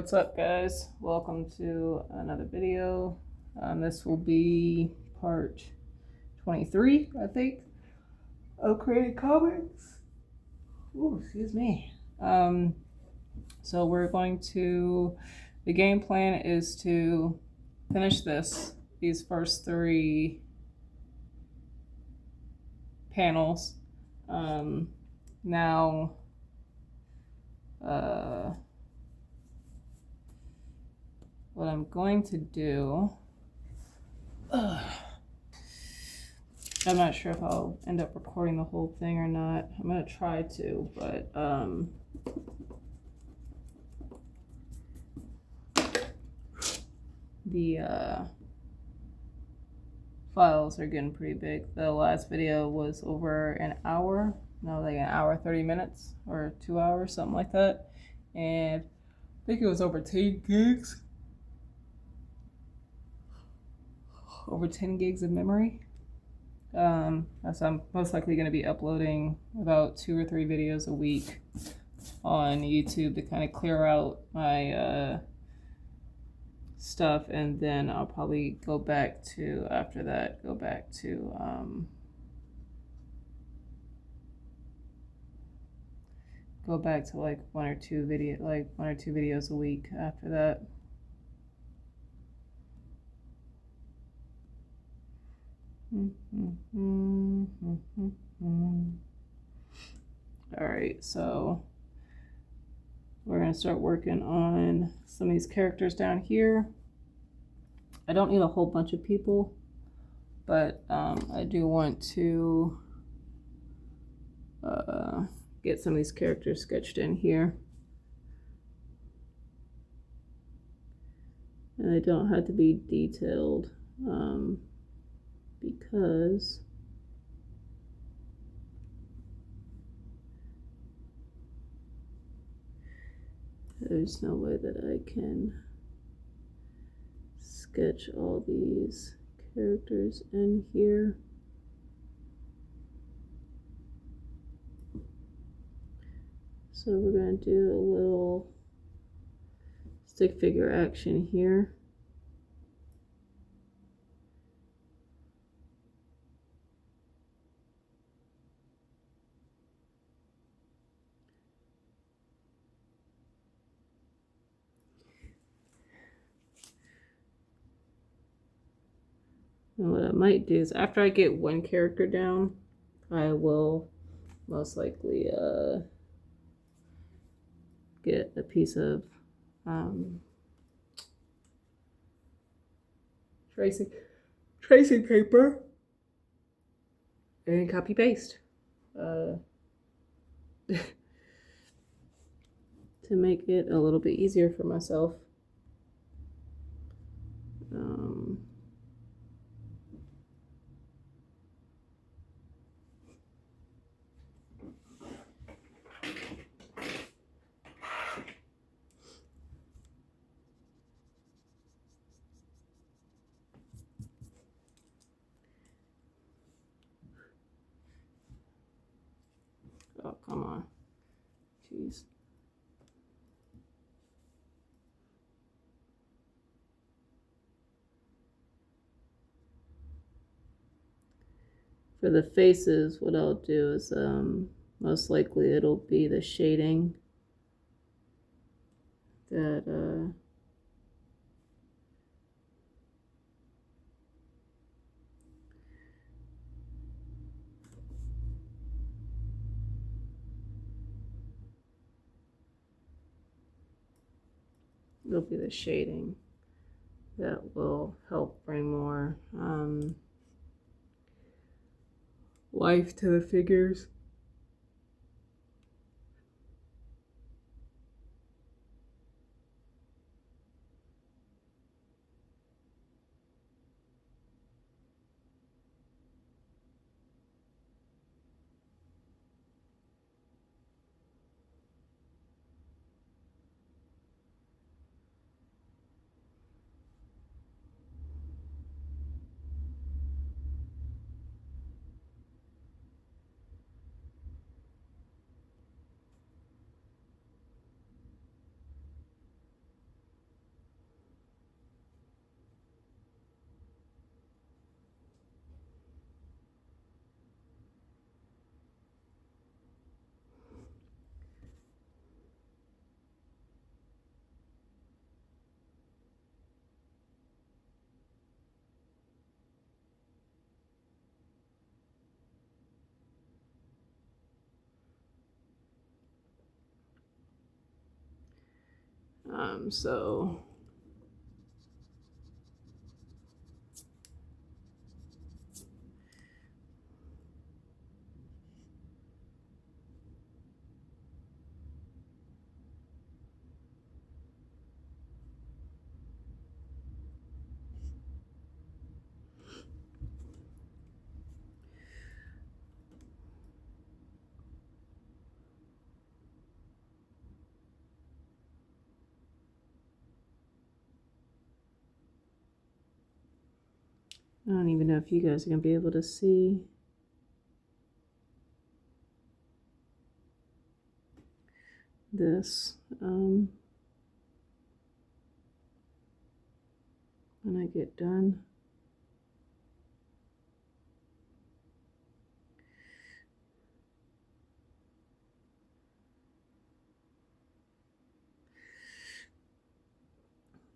what's up, guys? Welcome to another video. This will be part 23, I think, of creating comics. Ooh, excuse me. So we're going to, the game plan is to finish these first 3 panels. Now, what I'm going to do, I'm not sure if I'll end up recording the whole thing or not. I'm gonna try to, but the files are getting pretty big. The last video was over an hour, no, like an hour 30 minutes or 2 hours, something like that, and I think it was over 10 gigs. Over 10 gigs of memory. So I'm most likely going to be uploading about 2 or 3 videos a week on YouTube to kind of clear out my stuff, and then I'll probably go back to, after that, go back to like one or two videos a week after that. All right, so we're gonna start working on some of these characters down here. I don't need a whole bunch of people, but I do want to get some of these characters sketched in here. And they don't have to be detailed, because there's no way that I can sketch all these characters in here. So we're going to do a little stick figure action here. And what I might do is, after I get one character down, I will most likely get a piece of tracing paper and copy paste to make it a little bit easier for myself. Oh, come on. Jeez. For the faces, what I'll do is most likely it'll be the shading that it'll be the shading that will help bring more life to the figures. So I don't even know if you guys are gonna be able to see. This when I get done.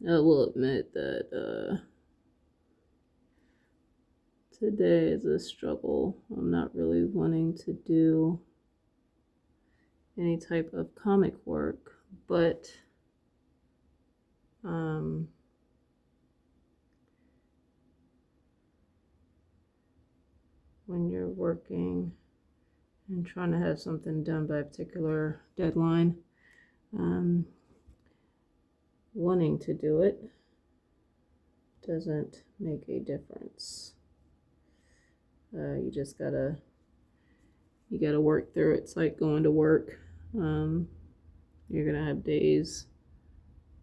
I will admit that today is a struggle. I'm not really wanting to do any type of comic work, but when you're working and trying to have something done by a particular deadline, wanting to do it doesn't make a difference. You just gotta work through it. It's like going to work. You're gonna have days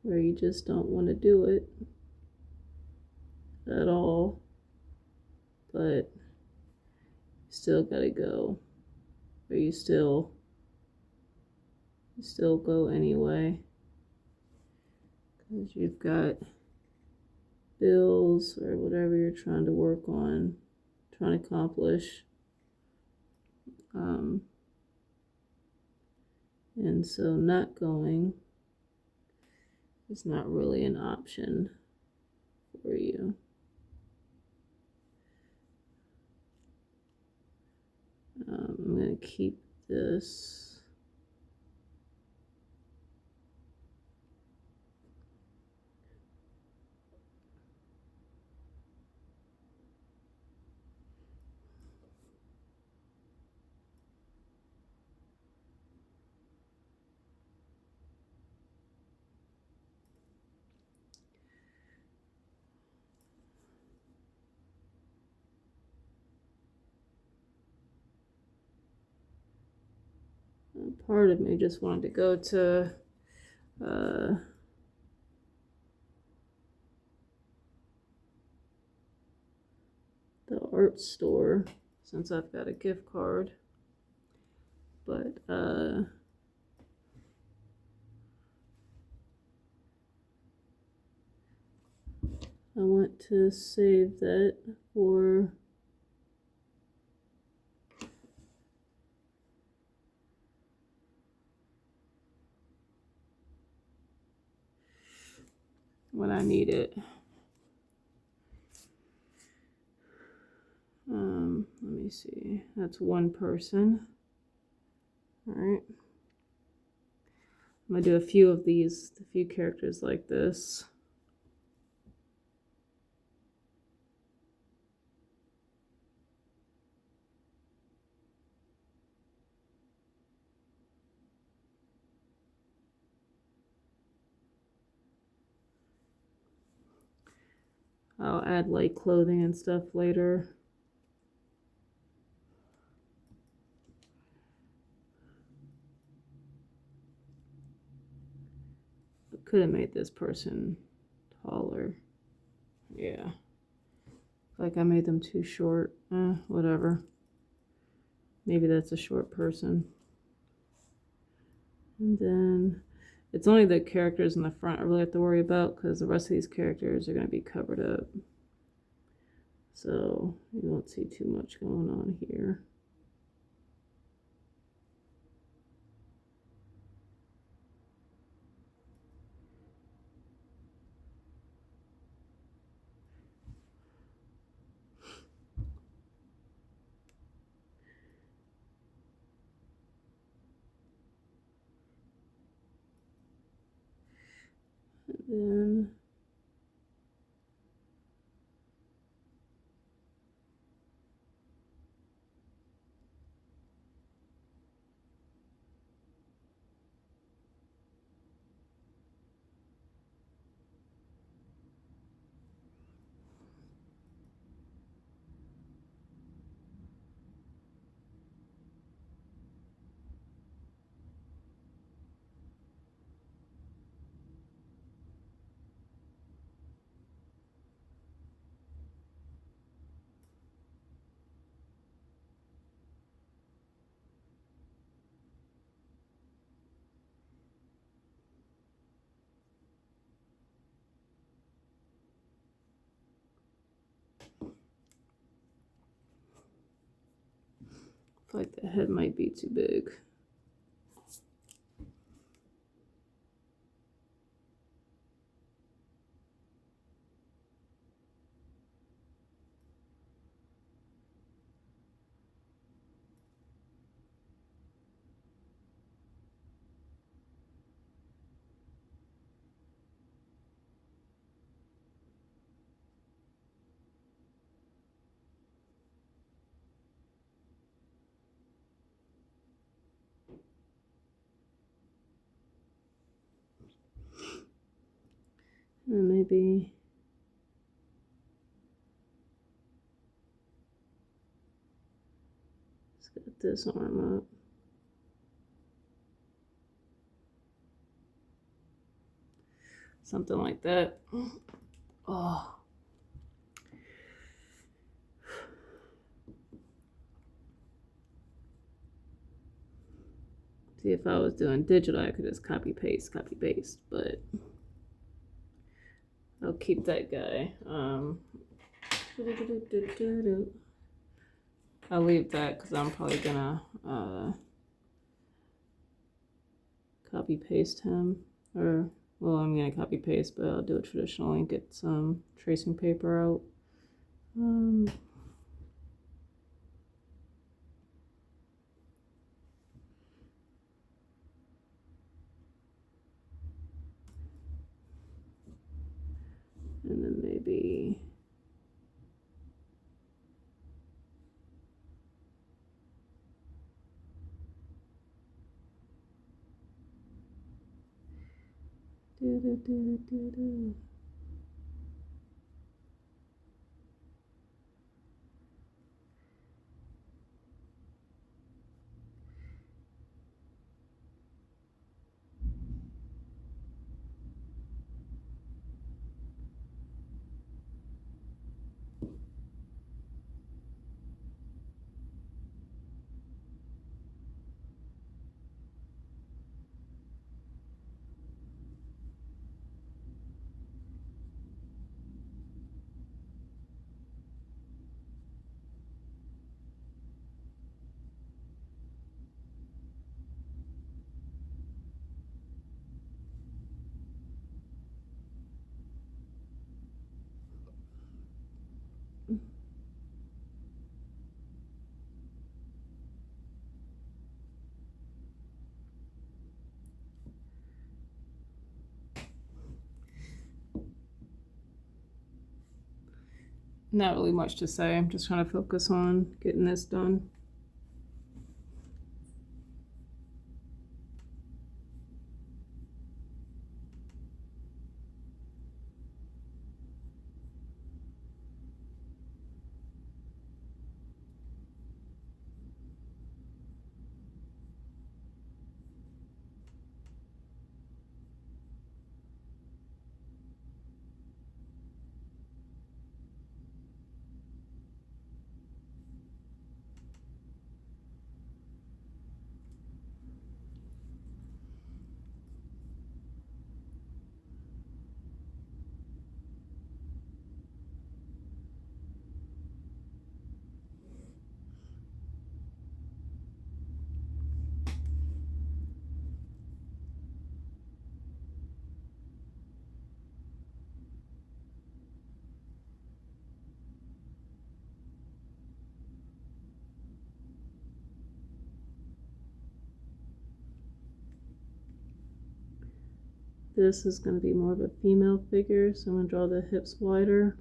where you just don't want to do it at all, but you still gotta go, or you still go anyway, because you've got bills or whatever you're trying to work on, trying to accomplish. And so not going is not really an option for you. I'm going to keep this. Part of me just wanted to go to the art store since I've got a gift card, but I want to save that for when I need it. Let me see. That's one person. All right. I'm gonna do a few of these, a few characters like this. I'll add like clothing and stuff later. I could have made this person taller. Yeah. Like I made them too short. Whatever. Maybe that's a short person. And then it's only the characters in the front I really have to worry about, because the rest of these characters are going to be covered up. So you won't see too much going on here. Then I feel like the head might be too big. And maybe let's get this arm up. Something like that. Oh. See, if I was doing digital, I could just copy paste, but I'll keep that guy. I'll leave that because I'm probably gonna copy paste him, or well, I'm gonna copy paste, but I'll do it traditionally. Get some tracing paper out. And then maybe not really much to say. I'm just trying to focus on getting this done. this is going to be more of a female figure, so I'm going to draw the hips wider.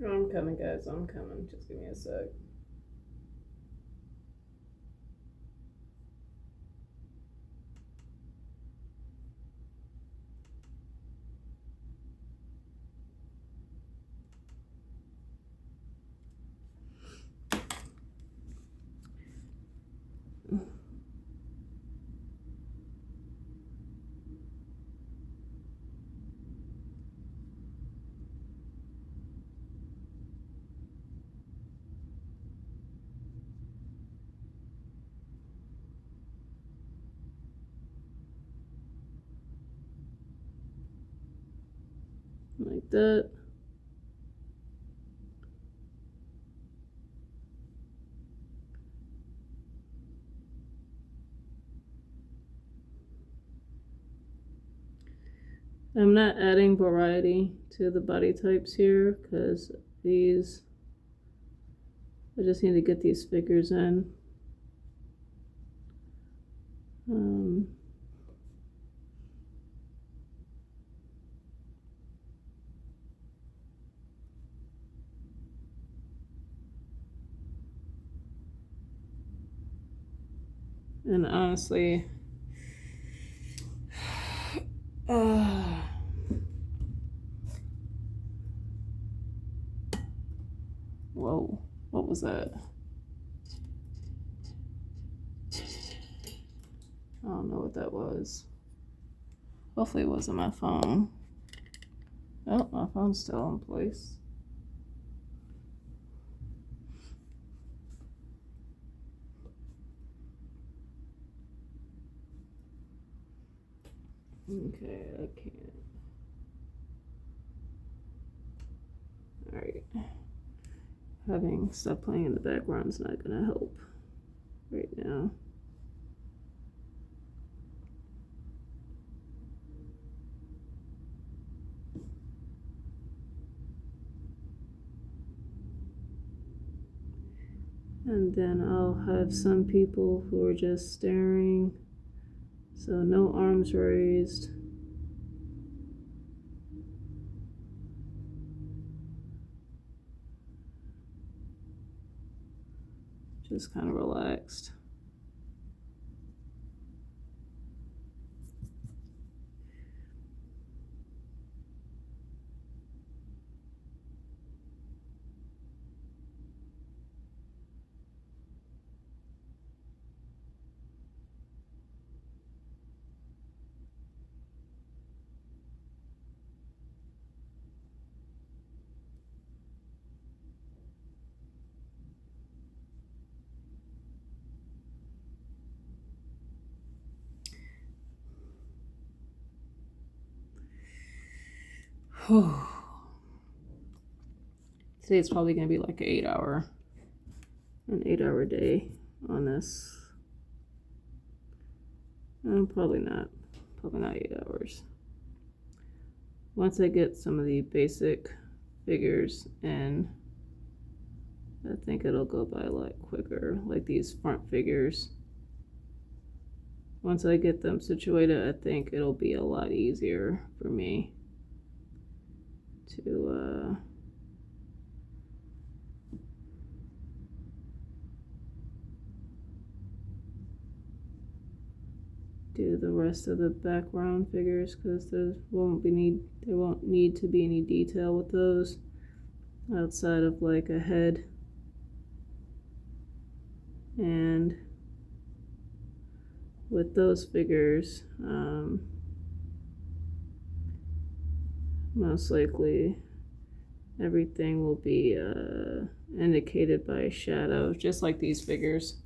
Oh, I'm coming, guys. I'm coming. Just give me a sec. Like that. I'm not adding variety to the body types here because these, I just need to get these figures in. And honestly, whoa, what was that? I don't know what that was. Hopefully it wasn't my phone. Oh, my phone's still in place. Okay, I can't. Alright. Having stuff playing in the background is not gonna help right now. And then I'll have some people who are just staring. So no arms raised. Just kind of relaxed. Today it's probably gonna be like an 8-hour day on this. Probably not 8 hours. Once I get some of the basic figures in, I think it'll go by a lot quicker, like these front figures. Once I get them situated, I think it'll be a lot easier for me to do the rest of the background figures, because there won't need to be any detail with those outside of like a head and with those figures, most likely everything will be indicated by shadow, just like these figures.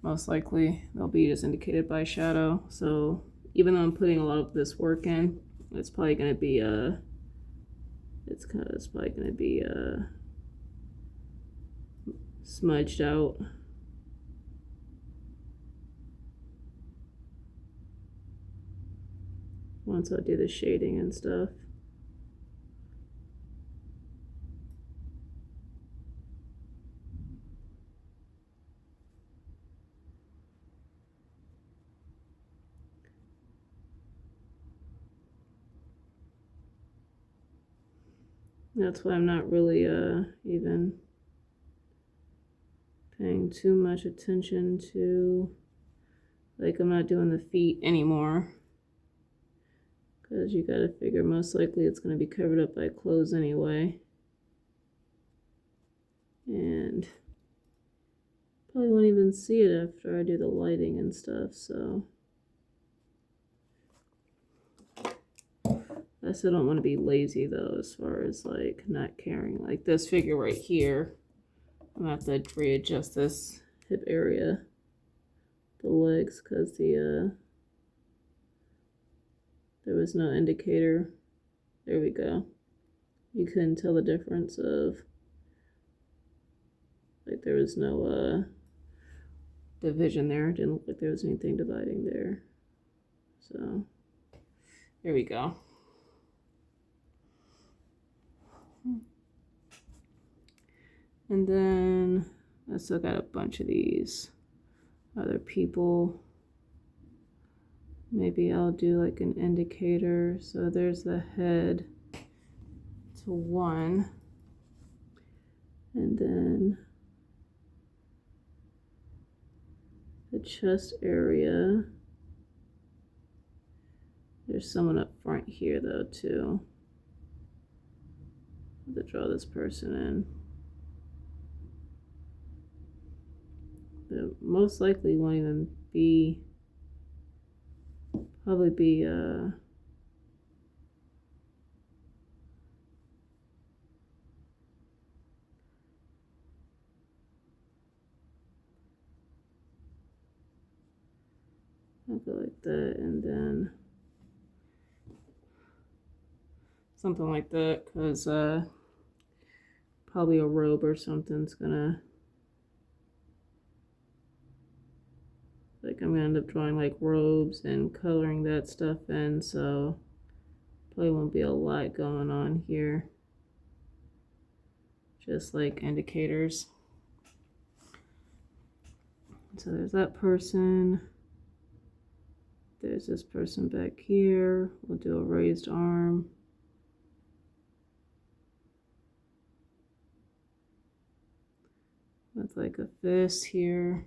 Most likely they'll be just indicated by shadow. So even though I'm putting a lot of this work in, it's probably going to be smudged out. Once I do the shading and stuff. That's why I'm not really even paying too much attention to, like, I'm not doing the feet anymore, because you gotta figure most likely it's gonna be covered up by clothes anyway, and probably won't even see it after I do the lighting and stuff. So I still don't want to be lazy though, as far as like not caring. Like this figure right here, I'm gonna have to readjust this hip area, the legs, because there was no indicator. There we go. You couldn't tell the difference of, like, there was no division there. It didn't look like there was anything dividing there. So there we go. And then I still got a bunch of these other people. Maybe I'll do like an indicator. So there's the head to one. And then the chest area. There's someone up front here though too. I have to draw this person in. But most likely won't even be, probably be I'll go like that, and then something like that, because probably a robe or something's gonna, like, I'm gonna end up drawing like robes and coloring that stuff in, so probably won't be a lot going on here, just like indicators. So there's that person. There's this person back here. We'll do a raised arm. With like a fist here.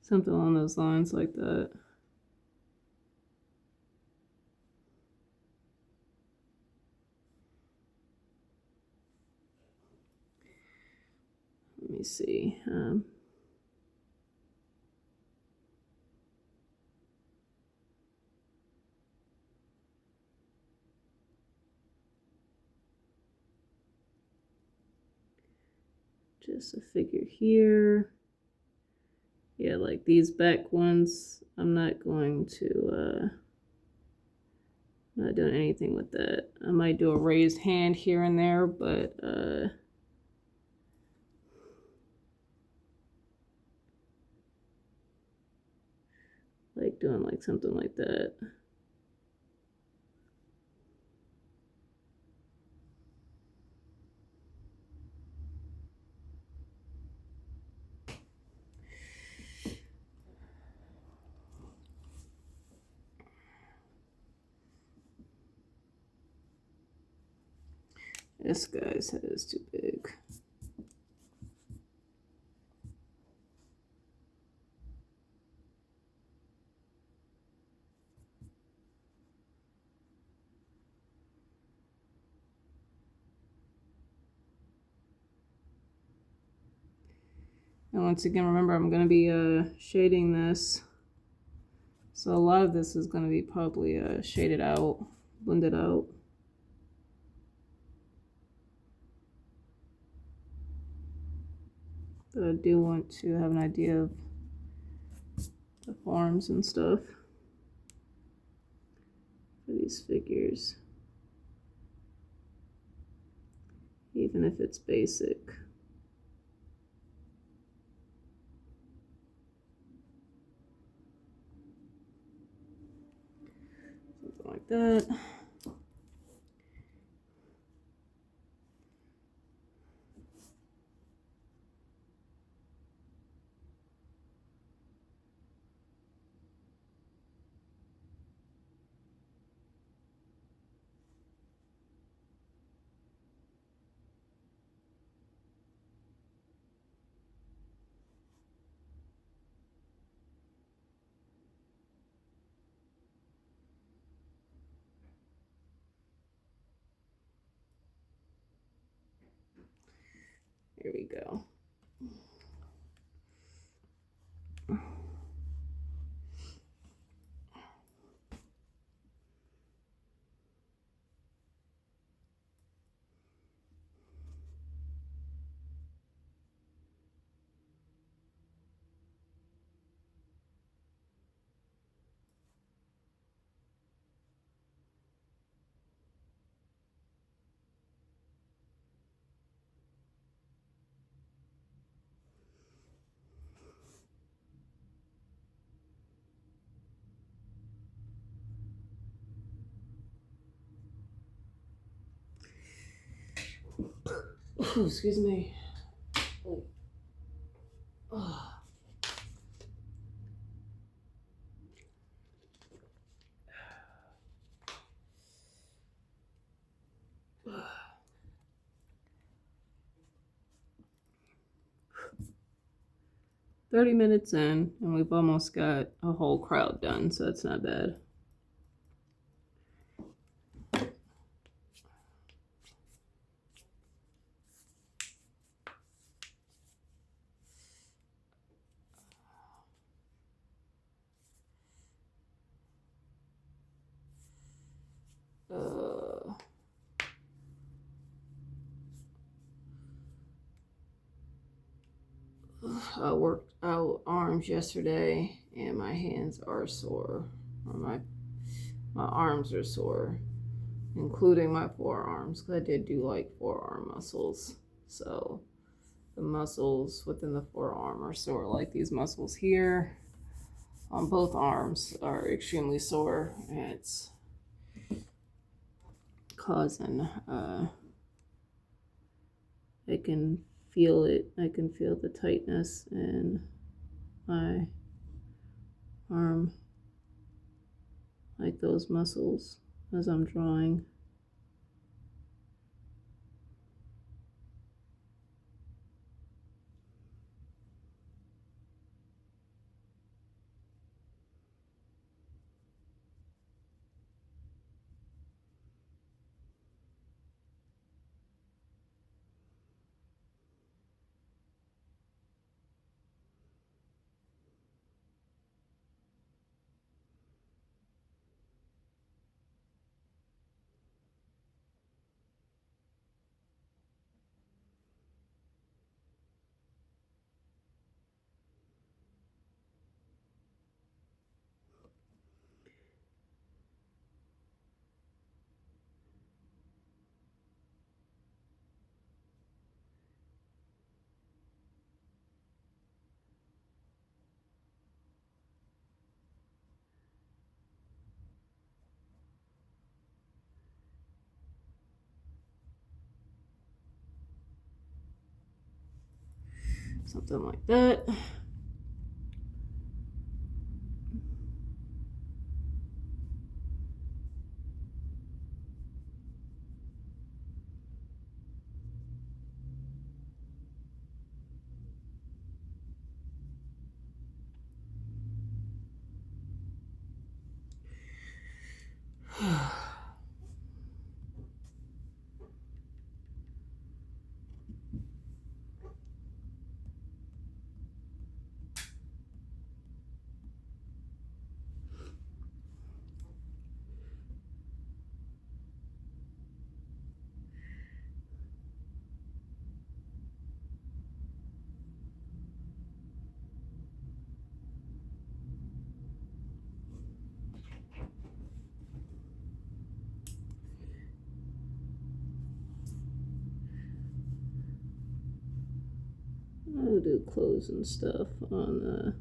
Something along those lines like that. Let me see. Just a figure here. Yeah, like these back ones, I'm not going to, not doing anything with that. I might do a raised hand here and there, but, like doing like something like that. This guy's head is too big. And once again, remember, I'm going to be shading this. So a lot of this is going to be probably shaded out, blended out. But I do want to have an idea of the forms and stuff for these figures, even if it's basic. Something like that. Here we go. Oh, excuse me. Oh. 30 minutes in, and we've almost got a whole crowd done, so that's not bad. worked out arms yesterday, and my hands are sore, or my arms are sore, including my forearms, because I did do like forearm muscles. So the muscles within the forearm are sore, like these muscles here on both arms are extremely sore, and it's causing I can feel it. I can feel the tightness in my arm, like those muscles as I'm drawing. Something like that. I'll do clothes and stuff on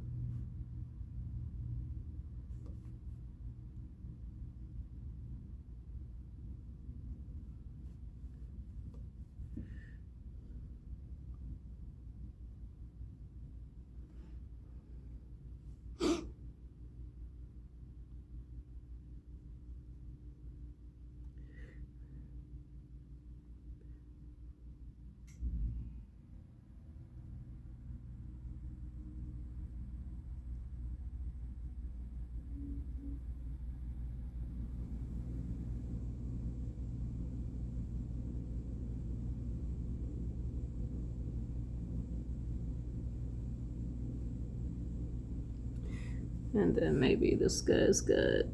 and then maybe this guy's got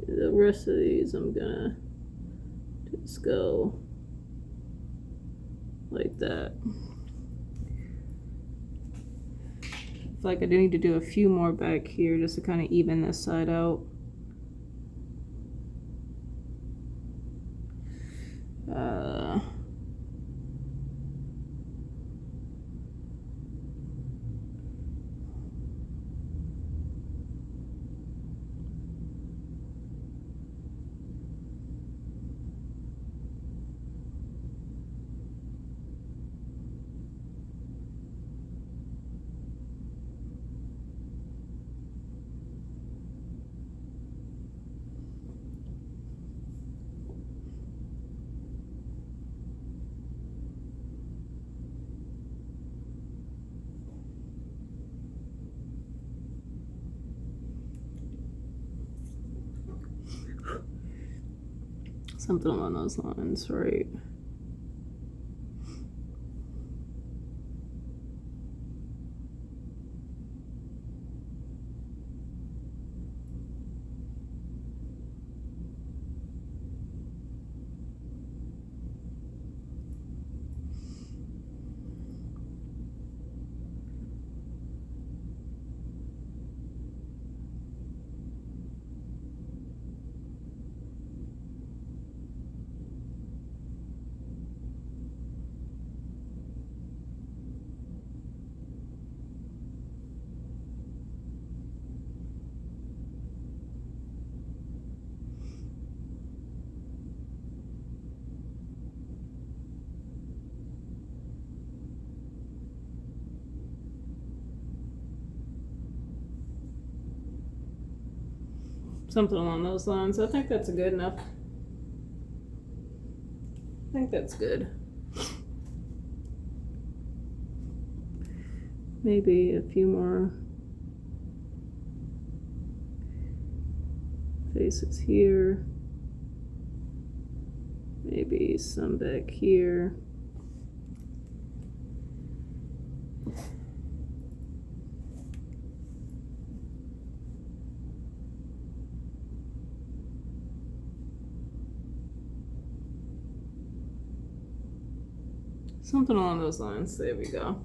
the rest of these. I'm gonna just go like that. I feel like I do need to do a few more back here just to kind of even this side out. Something along those lines, right? Something along those lines. I think that's good enough. I think that's good. Maybe a few more faces here. Maybe some back here. Something along those lines. There we go.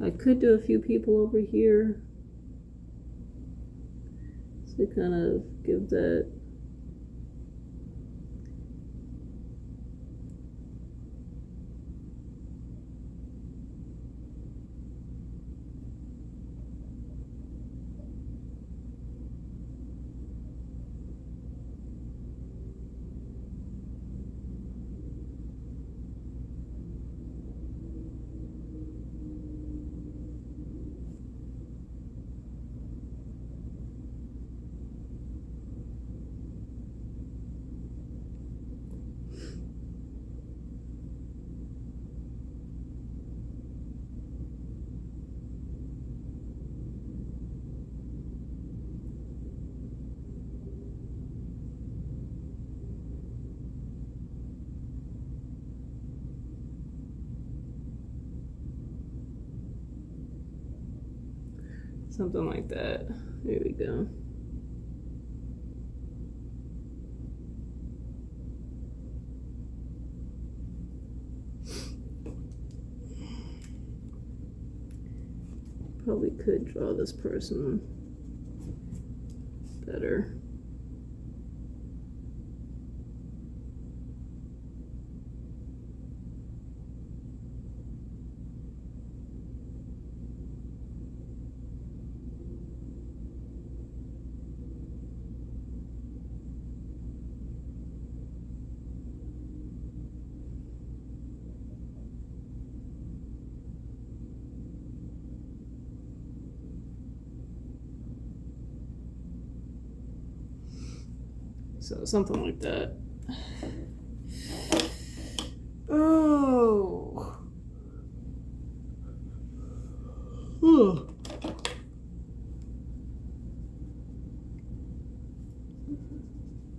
I could do a few people over here to kind of give that something like that. There we go. Probably could draw this person better. So something like that. Oh.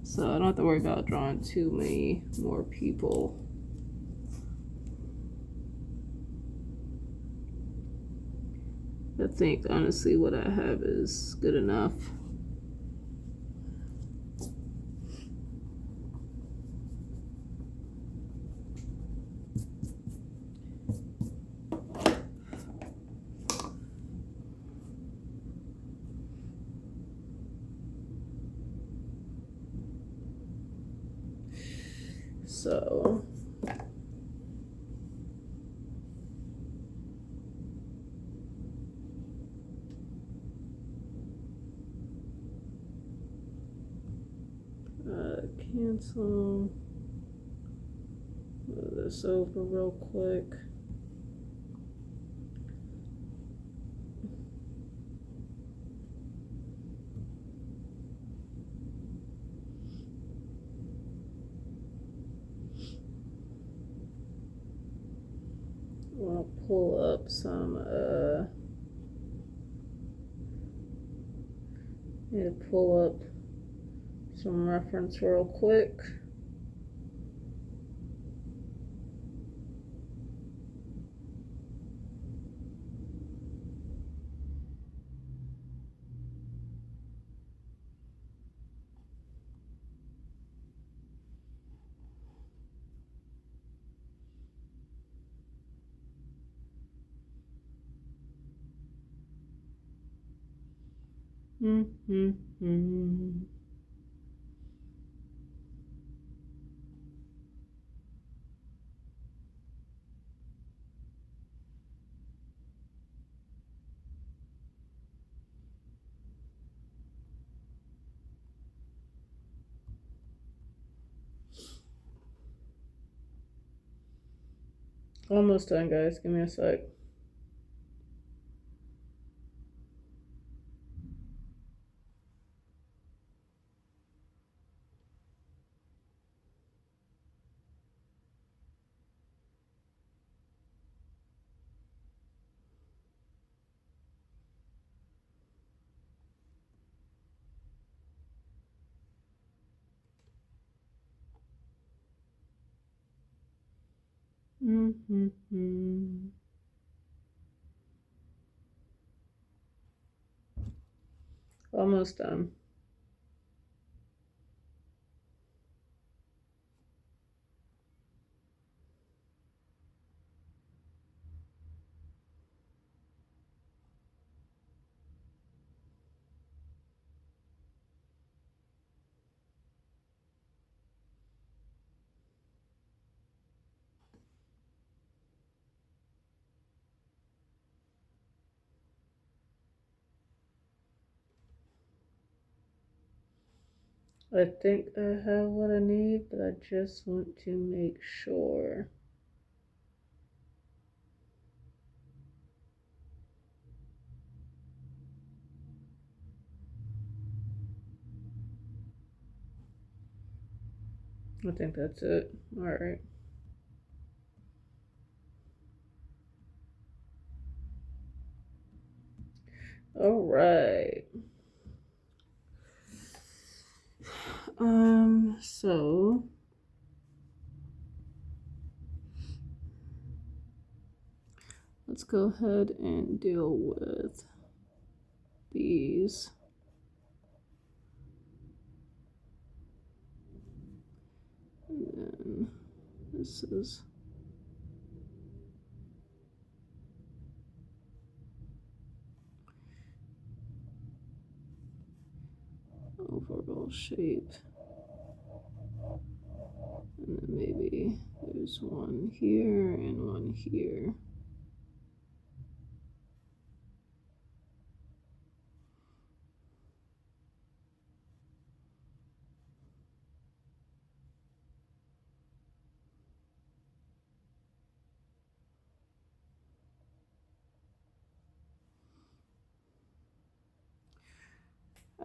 So I don't have to worry about drawing too many more people. I think honestly what I have is good enough. So cancel. Move this over real quick. I'll pull up some reference real quick. Almost done, guys. Give me a sec. Almost done. I think I have what I need, but I just want to make sure. I think that's it. All right. All right. So let's go ahead and deal with these. And then this is overall shape. And then maybe there's one here and one here.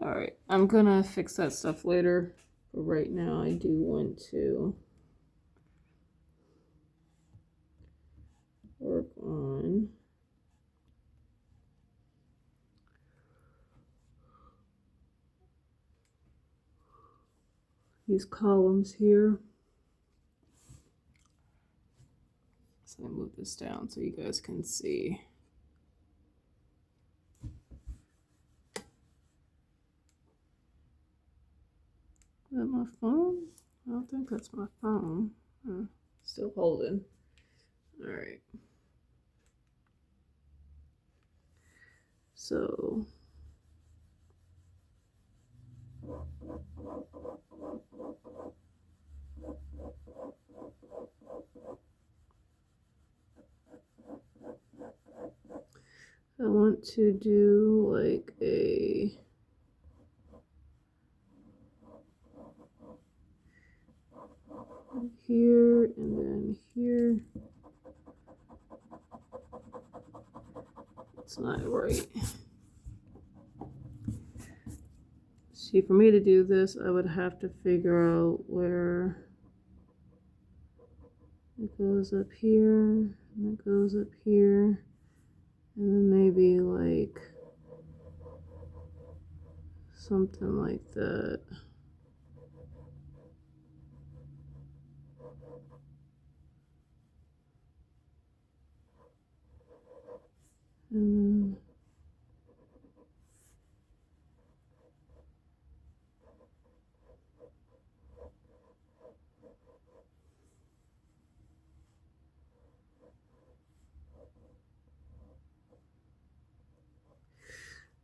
All right, I'm gonna fix that stuff later, but right now I do want to work on these columns here. So I move this down so you guys can see. Is that my phone? I don't think that's my phone. Still holding. All right. So I want to do like a here and then here. It's not right. See, for me to do this, I would have to figure out where it goes up here, And it goes up here. And then maybe like something like that. And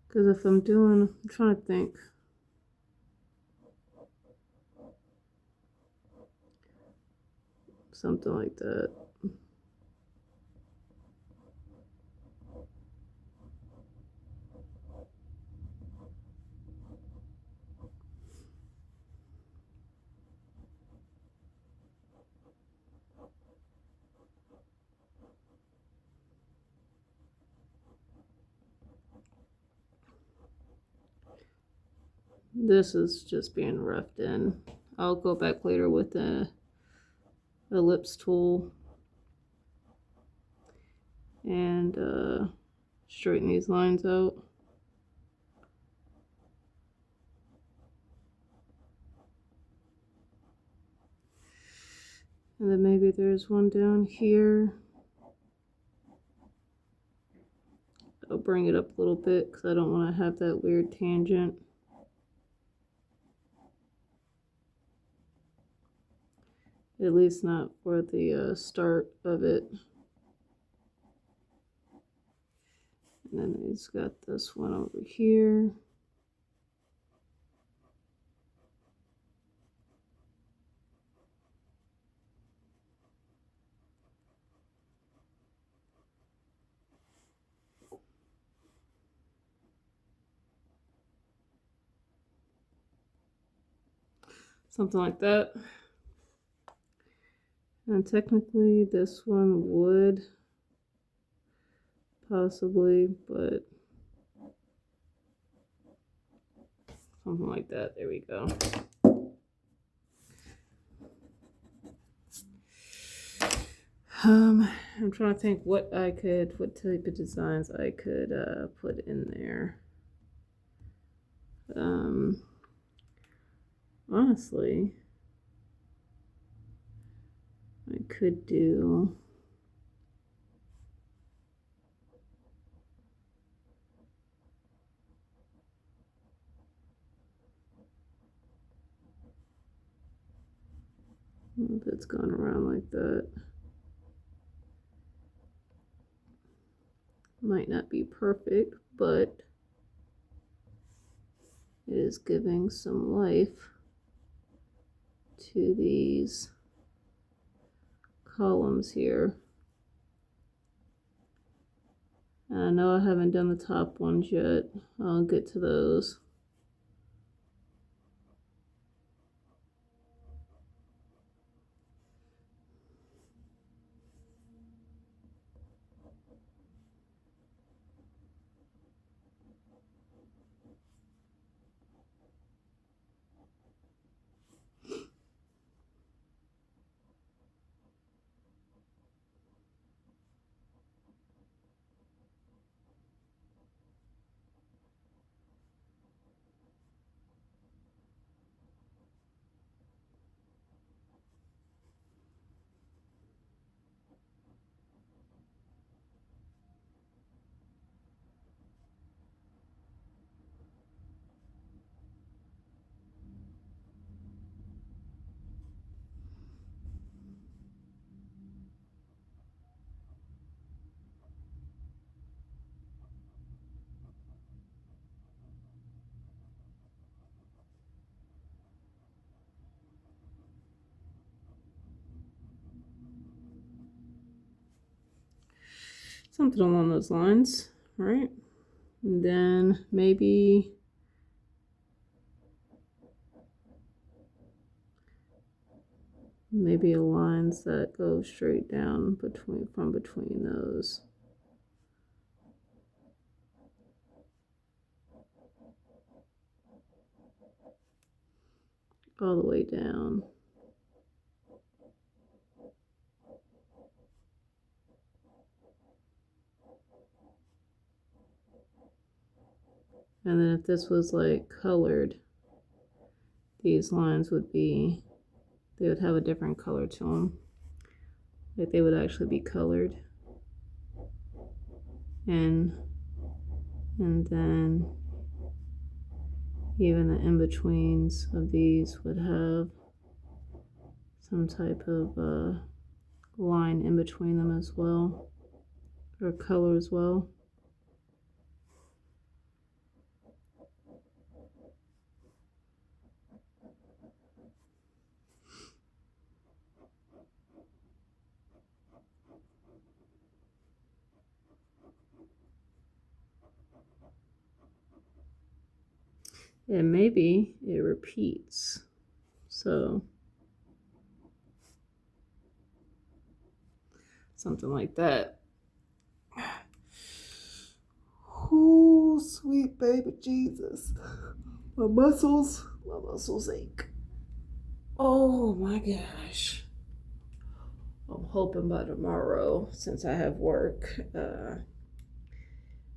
because if I'm trying to think. Something like that. This is just being roughed in. I'll go back later with the ellipse tool and straighten these lines out. And then maybe there's one down here. I'll bring it up a little bit because I don't want to have that weird tangent. At least not for the start of it. And then he's got this one over here. Something like that. And technically this one would possibly, but something like that. There we go. I'm trying to think what type of designs I could put in there. Honestly, I could do if it's gone around like that. Might not be perfect, but it is giving some life to these columns here. And I know I haven't done the top ones yet. I'll get to those. Something along those lines, right? And then maybe lines that go straight down from between those. All the way down. And then if this was like colored, these lines would be, they would have a different color to them. Like they would actually be colored. And then even the in-betweens of these would have some type of line in between them as well, or color as well. And maybe it repeats. So something like that. Oh, sweet baby Jesus. My muscles ache. Oh my gosh. I'm hoping by tomorrow, since I have work,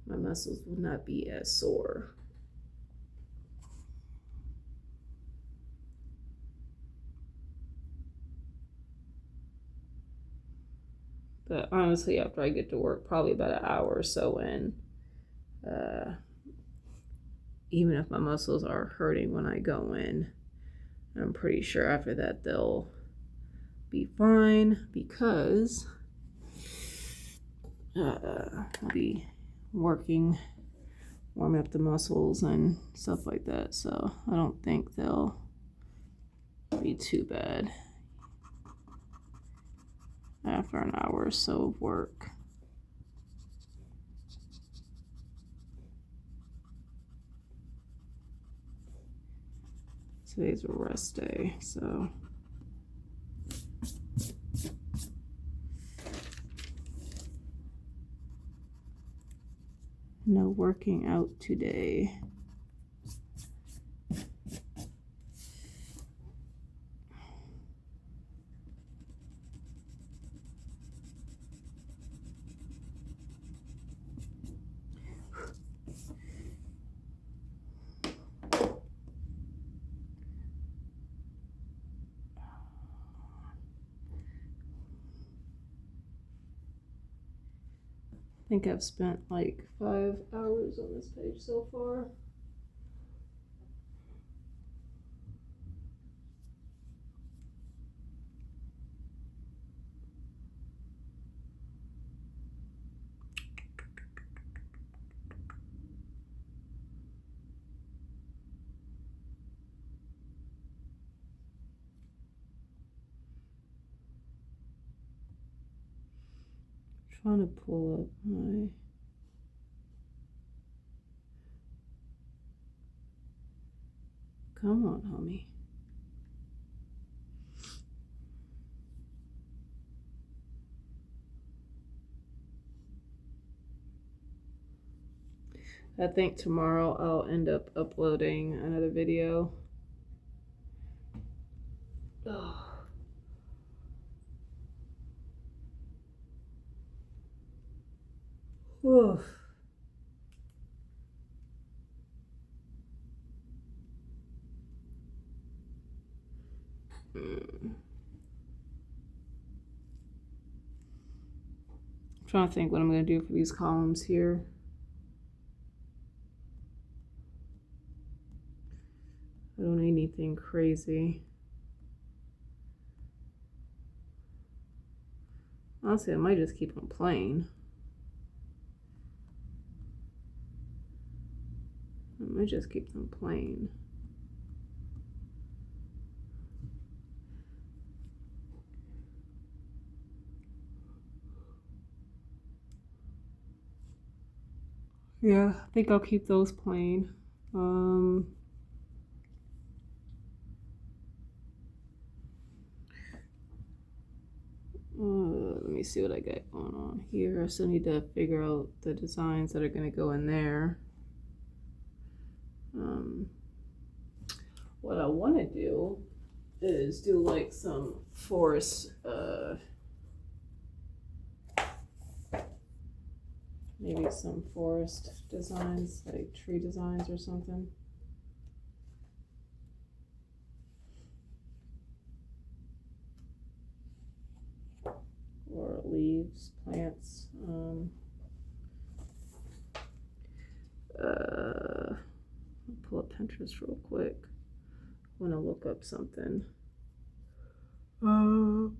my muscles will not be as sore. But honestly, after I get to work, probably about an hour or so in, even if my muscles are hurting when I go in, I'm pretty sure after that they'll be fine, because I'll be working, warming up the muscles and stuff like that. So I don't think they'll be too bad after an hour or so of work. Today's a rest day, so no working out today. I think I've spent like 5 hours on this page so far. Trying to pull up my come on, homie. I think tomorrow I'll end up uploading another video. Oh. Oof. Trying to think what I'm going to do for these columns here. I don't need anything crazy. Honestly, I might just keep them plain. I might just keep them plain. Yeah, I think I'll keep those plain. Let me see what I got going on here. I still need to figure out the designs that are going to go in there. What I want to do is do like some forest maybe some forest designs, like tree designs or something. Or leaves, plants. Pull up Pinterest real quick. I want to look up something. Oh.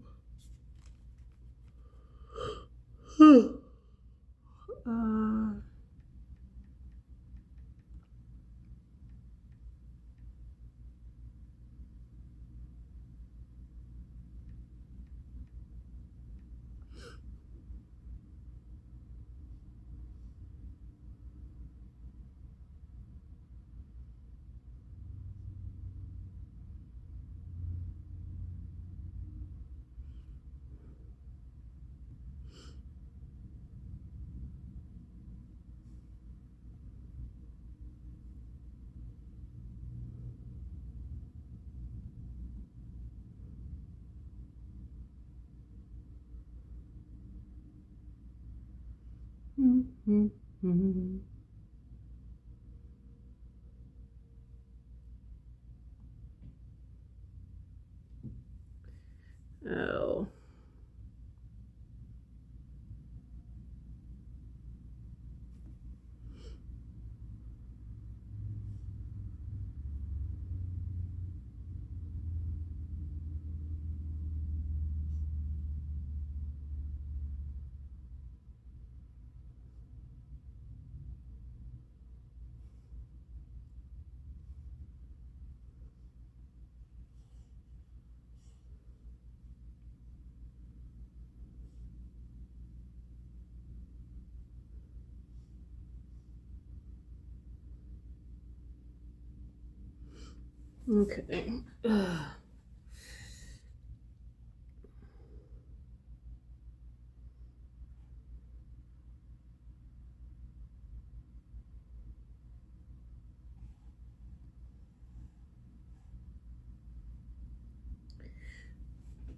Okay.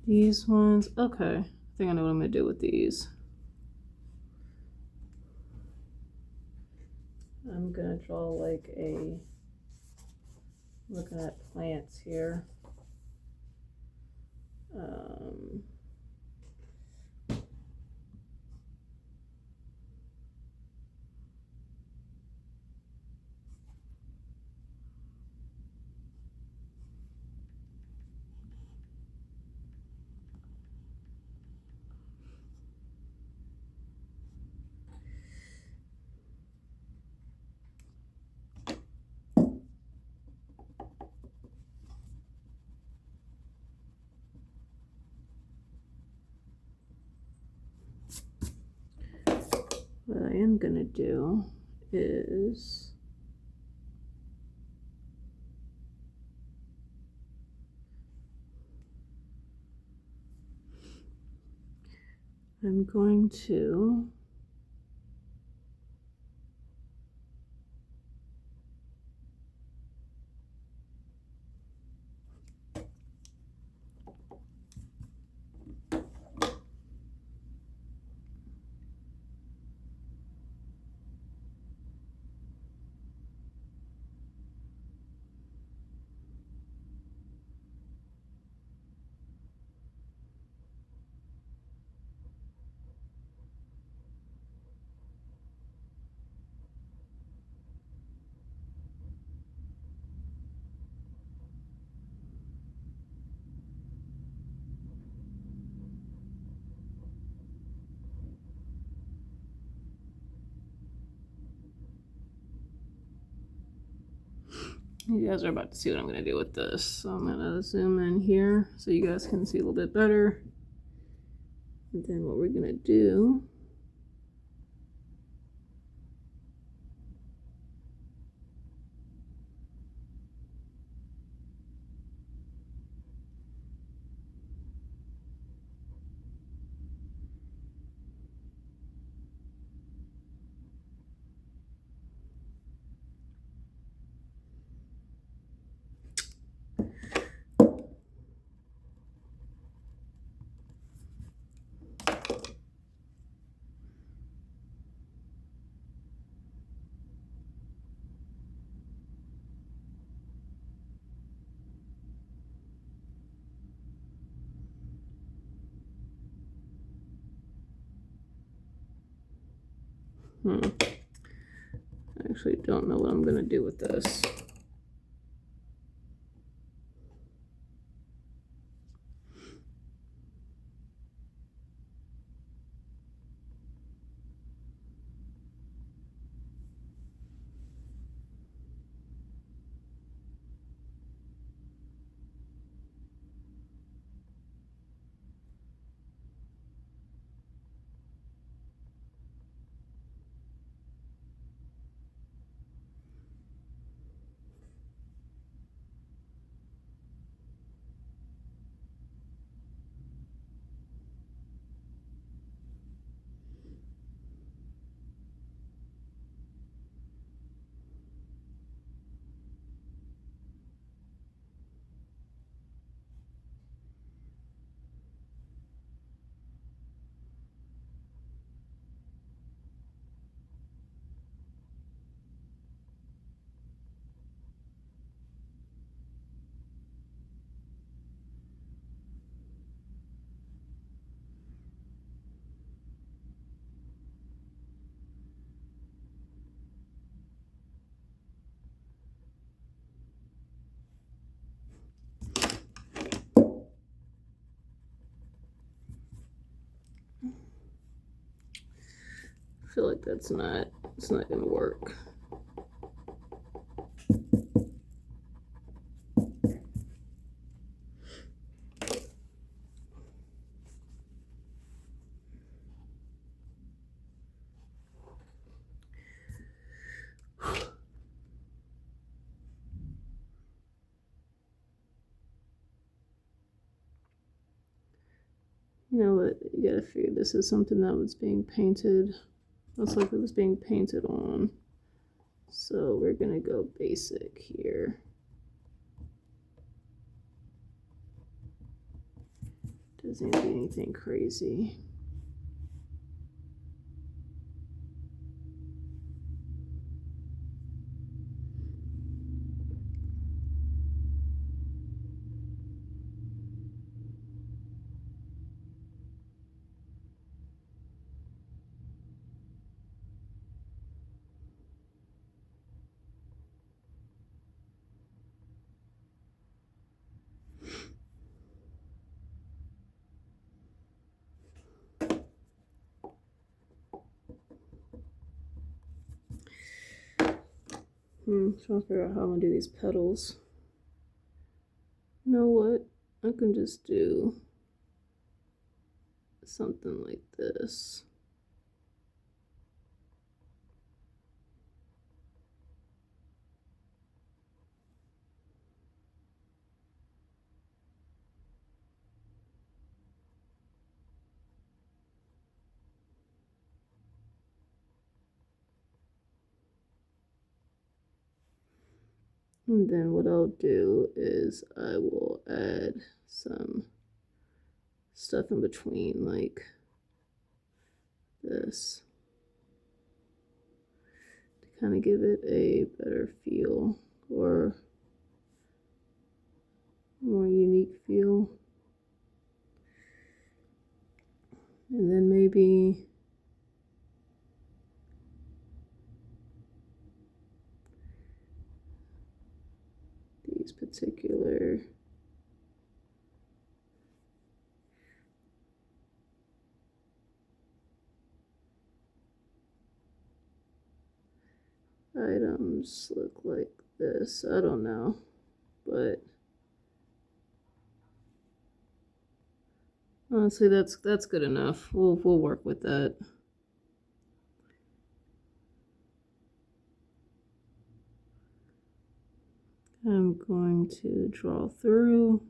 These ones, okay. I think I know what I'm gonna do with these. I'm gonna draw like looking at plants here. What I am gonna do is I'm going to you guys are about to see what I'm gonna do with this. So I'm gonna zoom in here so you guys can see a little bit better. And then what we're gonna do I actually don't know what I'm gonna do with this. I feel like it's not gonna work. You know what, you gotta figure this is something that was being painted. Looks like it was being painted on. So we're gonna go basic here. Doesn't need to be anything crazy. Trying to figure out how I'm gonna do these petals. You know what? I can just do something like this. And then what I'll do is I will add some stuff in between, like this, to kind of give it a better feel, or more unique feel. And then maybe these particular items look like this. I don't know, but honestly, that's good enough. We'll work with that. I'm going to draw through.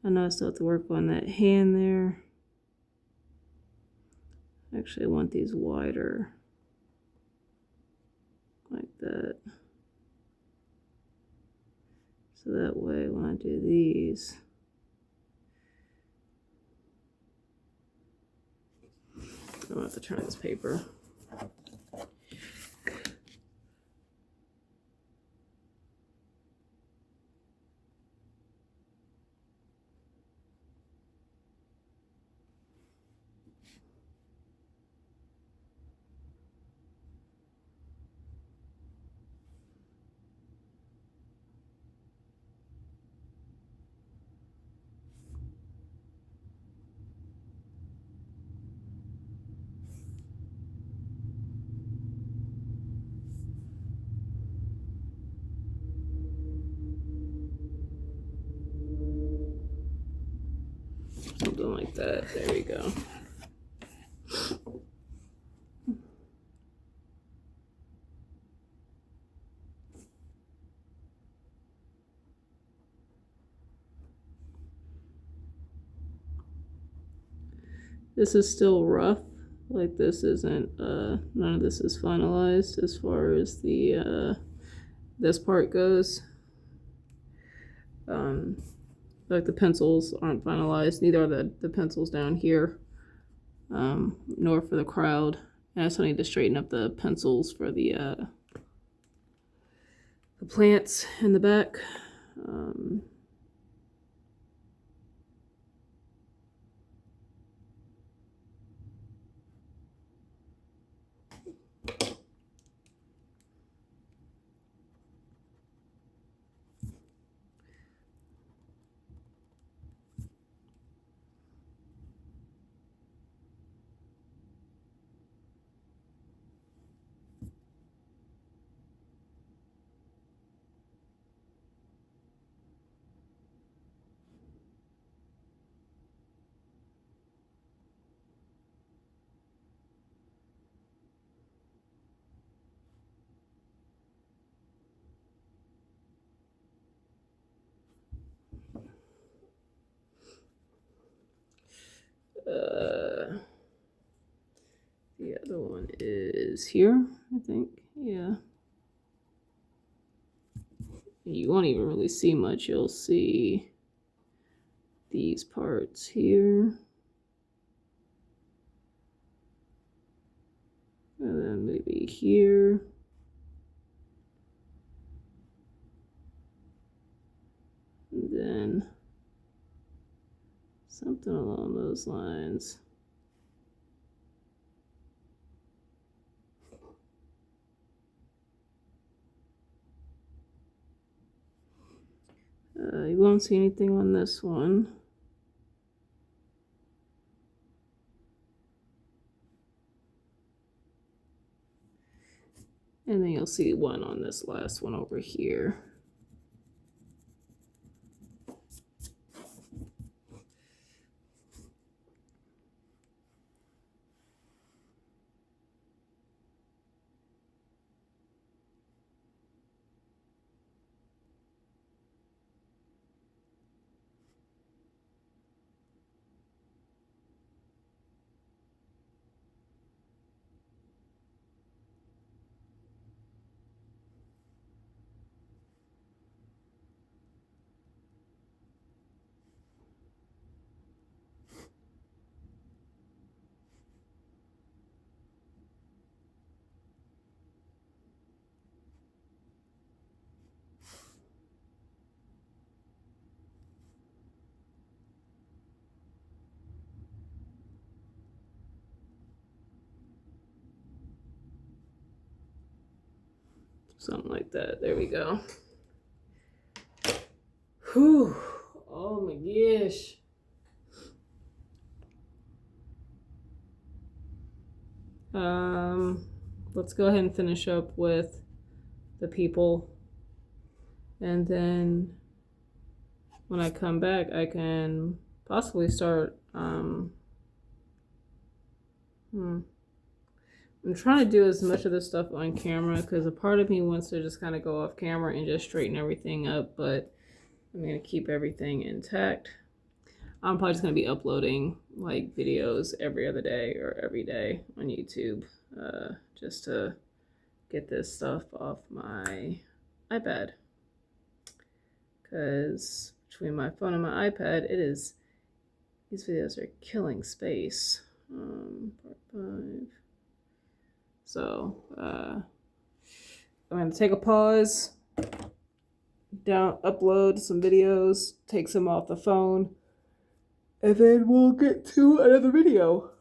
I know I still have to work on that hand there. Actually, I want these wider, like that. So that way, when I do these, I don't have to turn this paper. Something like that. There we go. This is still rough. Like this isn't, none of this is finalized as far as the, this part goes. Like the pencils aren't finalized, neither are the pencils down here, nor for the crowd. And I still need to straighten up the pencils for the plants in the back. The other one is here, I think. Yeah. You won't even really see much. You'll see these parts here. And then maybe here. And then something along those lines. You won't see anything on this one. And then you'll see one on this last one over here. Something like that. There we go. Whew. Oh my gosh. Let's go ahead and finish up with the people. And then when I come back, I can possibly start, I'm trying to do as much of this stuff on camera because a part of me wants to just kind of go off camera and just straighten everything up, but I'm going to keep everything intact. I'm probably just going to be uploading like videos every other day or every day on YouTube, just to get this stuff off my iPad. Because between my phone and my iPad, these videos are killing space. Part 5. So, I'm going to take a pause, upload some videos, take some off the phone, and then we'll get to another video.